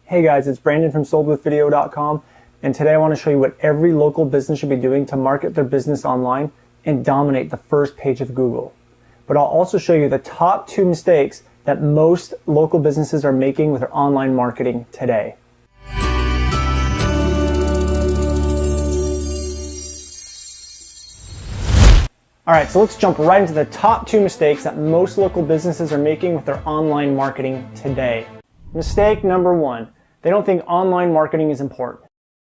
Hey guys, it's Brandon from SoldWithVideo.com, and today I want to show you what every local business should be doing to market their business online and dominate the first page of Google. But I'll also show you the top 2 mistakes that most local businesses are making with their online marketing today. Alright, so let's jump right into the top 2 mistakes that most local businesses are making with their online marketing today. Mistake number 1. They don't think online marketing is important.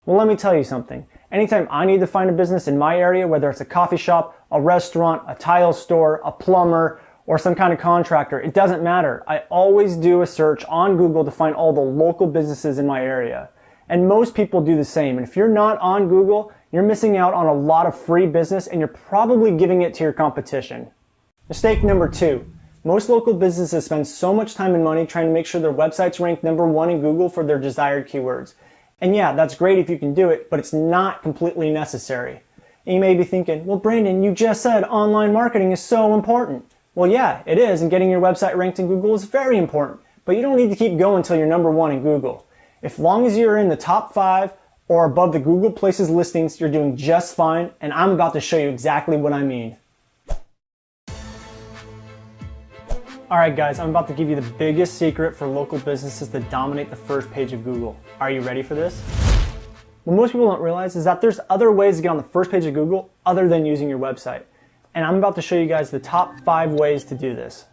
Well, let me tell you something. Anytime I need to find a business in my area, whether it's a coffee shop, a restaurant, a tile store, a plumber, or some kind of contractor, it doesn't matter. I always do a search on Google to find all the local businesses in my area. And most people do the same. And if you're not on Google, you're missing out on a lot of free business and you're probably giving it to your competition. Mistake number 2. Most local businesses spend so much time and money trying to make sure their websites rank number 1 in Google for their desired keywords. And yeah, that's great if you can do it, but it's not completely necessary. And you may be thinking, well, Brandon, you just said online marketing is so important. Well, yeah, it is, and getting your website ranked in Google is very important, but you don't need to keep going until you're number 1 in Google. As long as you're in the top 5 or above the Google Places listings, you're doing just fine, and I'm about to show you exactly what I mean. Alright guys, I'm about to give you the biggest secret for local businesses to dominate the first page of Google. Are you ready for this? What most people don't realize is that there's other ways to get on the first page of Google other than using your website. And I'm about to show you guys the top 5 ways to do this.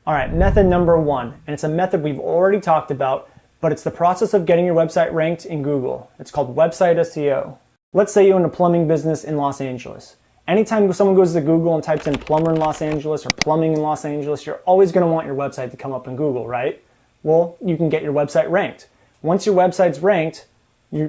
Alright, method number 1, and it's a method we've already talked about, but it's the process of getting your website ranked in Google. It's called website SEO. Let's say you own a plumbing business in Los Angeles. Anytime someone goes to Google and types in plumber in Los Angeles or plumbing in Los Angeles, you're always going to want your website to come up in Google, right? Well, you can get your website ranked. Once your website's ranked,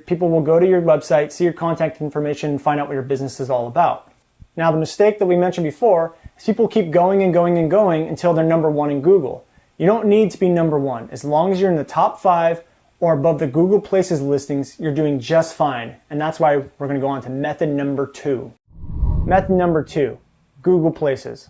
people will go to your website, see your contact information, and find out what your business is all about. Now, the mistake that we mentioned before is people keep going and going and going until they're number 1 in Google. You don't need to be number 1. As long as you're in the top 5 or above the Google Places listings, you're doing just fine. And that's why we're going to go on to method number 2. Method number 2, Google Places.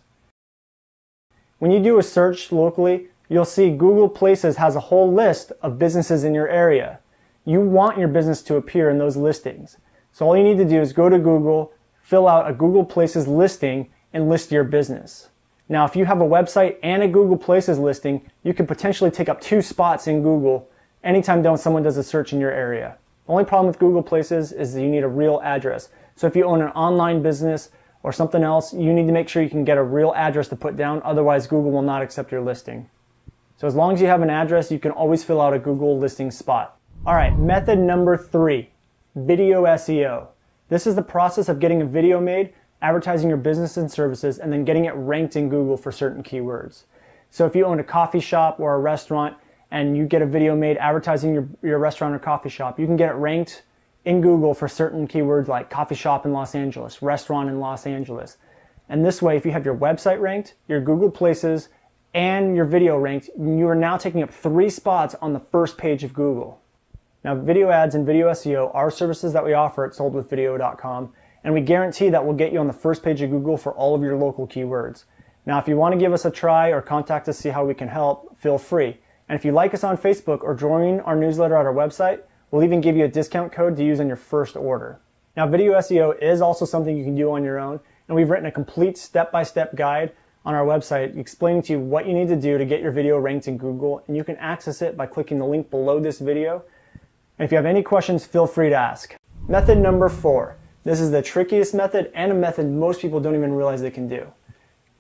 When you do a search locally, you'll see Google Places has a whole list of businesses in your area. You want your business to appear in those listings. So all you need to do is go to Google, fill out a Google Places listing, and list your business. Now, if you have a website and a Google Places listing, you could potentially take up 2 spots in Google anytime someone does a search in your area. The only problem with Google Places is that you need a real address. So if you own an online business or something else, you need to make sure you can get a real address to put down, otherwise Google will not accept your listing. So as long as you have an address, you can always fill out a Google listing spot. Alright, method number 3, video SEO. This is the process of getting a video made, advertising your business and services, and then getting it ranked in Google for certain keywords. So if you own a coffee shop or a restaurant and you get a video made advertising your restaurant or coffee shop, you can get it ranked in Google for certain keywords like coffee shop in Los Angeles, restaurant in Los Angeles. And this way, if you have your website ranked, your Google Places, and your video ranked, you are now taking up 3 spots on the first page of Google. Now, video ads and video SEO are services that we offer at SoldWithVideo.com, and we guarantee that we'll get you on the first page of Google for all of your local keywords. Now, if you want to give us a try or contact us to see how we can help, feel free. And if you like us on Facebook or join our newsletter at our website, we'll even give you a discount code to use on your first order. Now, video SEO is also something you can do on your own, and we've written a complete step-by-step guide on our website explaining to you what you need to do to get your video ranked in Google, and you can access it by clicking the link below this video. And if you have any questions, feel free to ask. Method number 4. This is the trickiest method and a method most people don't even realize they can do.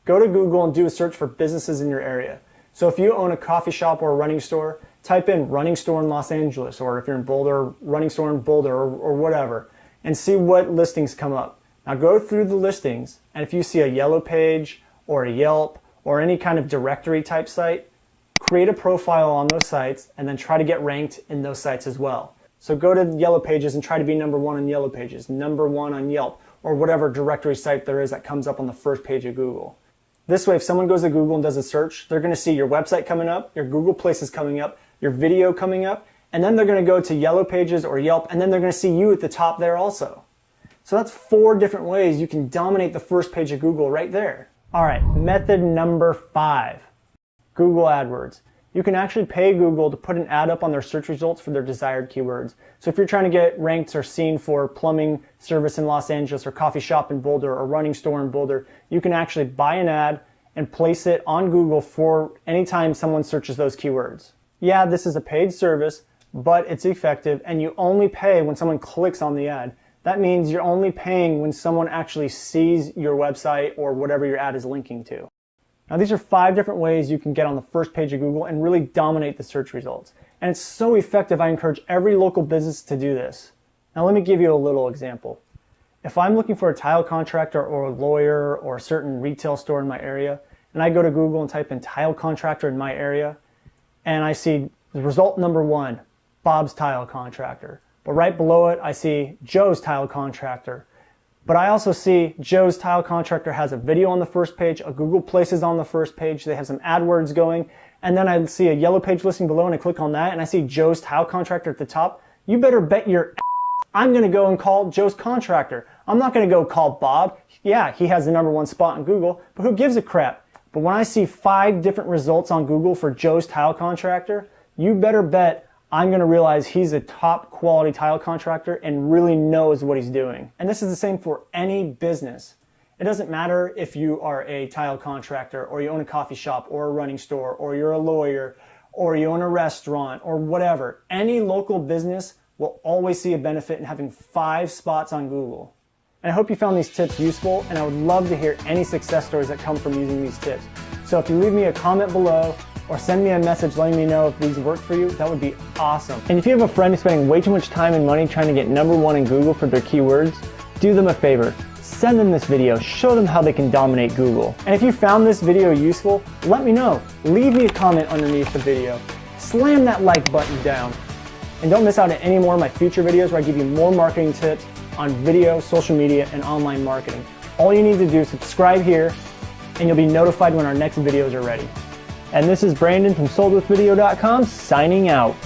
Go to Google and do a search for businesses in your area. So if you own a coffee shop or a running store, type in running store in Los Angeles, or if you're in Boulder, running store in Boulder, or whatever, and see what listings come up. Now go through the listings, and if you see a Yellow Page or a Yelp or any kind of directory type site, create a profile on those sites and then try to get ranked in those sites as well. So go to Yellow Pages and try to be number 1 on Yellow Pages, number 1 on Yelp, or whatever directory site there is that comes up on the first page of Google. This way, if someone goes to Google and does a search, they're going to see your website coming up, your Google Places coming up, your video coming up, and then they're going to go to Yellow Pages or Yelp, and then they're going to see you at the top there also. So that's 4 different ways you can dominate the first page of Google right there. All right, method number 5, Google AdWords. you can actually pay Google to put an ad up on their search results for their desired keywords. So if you're trying to get ranked or seen for plumbing service in Los Angeles or coffee shop in Boulder or running store in Boulder, you can actually buy an ad and place it on Google for anytime someone searches those keywords. Yeah, this is a paid service, but it's effective, and you only pay when someone clicks on the ad. That means you're only paying when someone actually sees your website or whatever your ad is linking to. Now, these are 5 different ways you can get on the first page of Google and really dominate the search results. And it's so effective, I encourage every local business to do this. Now, let me give you a little example. If I'm looking for a tile contractor or a lawyer or a certain retail store in my area, and I go to Google and type in tile contractor in my area, and I see the result number 1, Bob's Tile Contractor. But right below it, I see Joe's Tile Contractor. But I also see Joe's Tile Contractor has a video on the first page, a Google Places on the first page, they have some AdWords going, and then I see a yellow page listing below and I click on that and I see Joe's Tile Contractor at the top. You better bet your I'm gonna go and call Joe's Contractor. I'm not gonna go call Bob. Yeah, he has the number 1 spot on Google, but who gives a crap? But when I see 5 different results on Google for Joe's Tile Contractor, you better bet I'm going to realize he's a top quality tile contractor and really knows what he's doing. And this is the same for any business. It doesn't matter if you are a tile contractor or you own a coffee shop or a running store or you're a lawyer or you own a restaurant or whatever. Any local business will always see a benefit in having 5 spots on Google. And I hope you found these tips useful, and I would love to hear any success stories that come from using these tips. So if you leave me a comment below or send me a message letting me know if these work for you, that would be awesome. And if you have a friend who's spending way too much time and money trying to get number 1 in Google for their keywords, do them a favor. Send them this video, show them how they can dominate Google. And if you found this video useful, let me know. Leave me a comment underneath the video. Slam that like button down. And don't miss out on any more of my future videos where I give you more marketing tips on video, social media, and online marketing. All you need to do is subscribe here, and you'll be notified when our next videos are ready. And this is Brandon from SoldWithVideo.com signing out.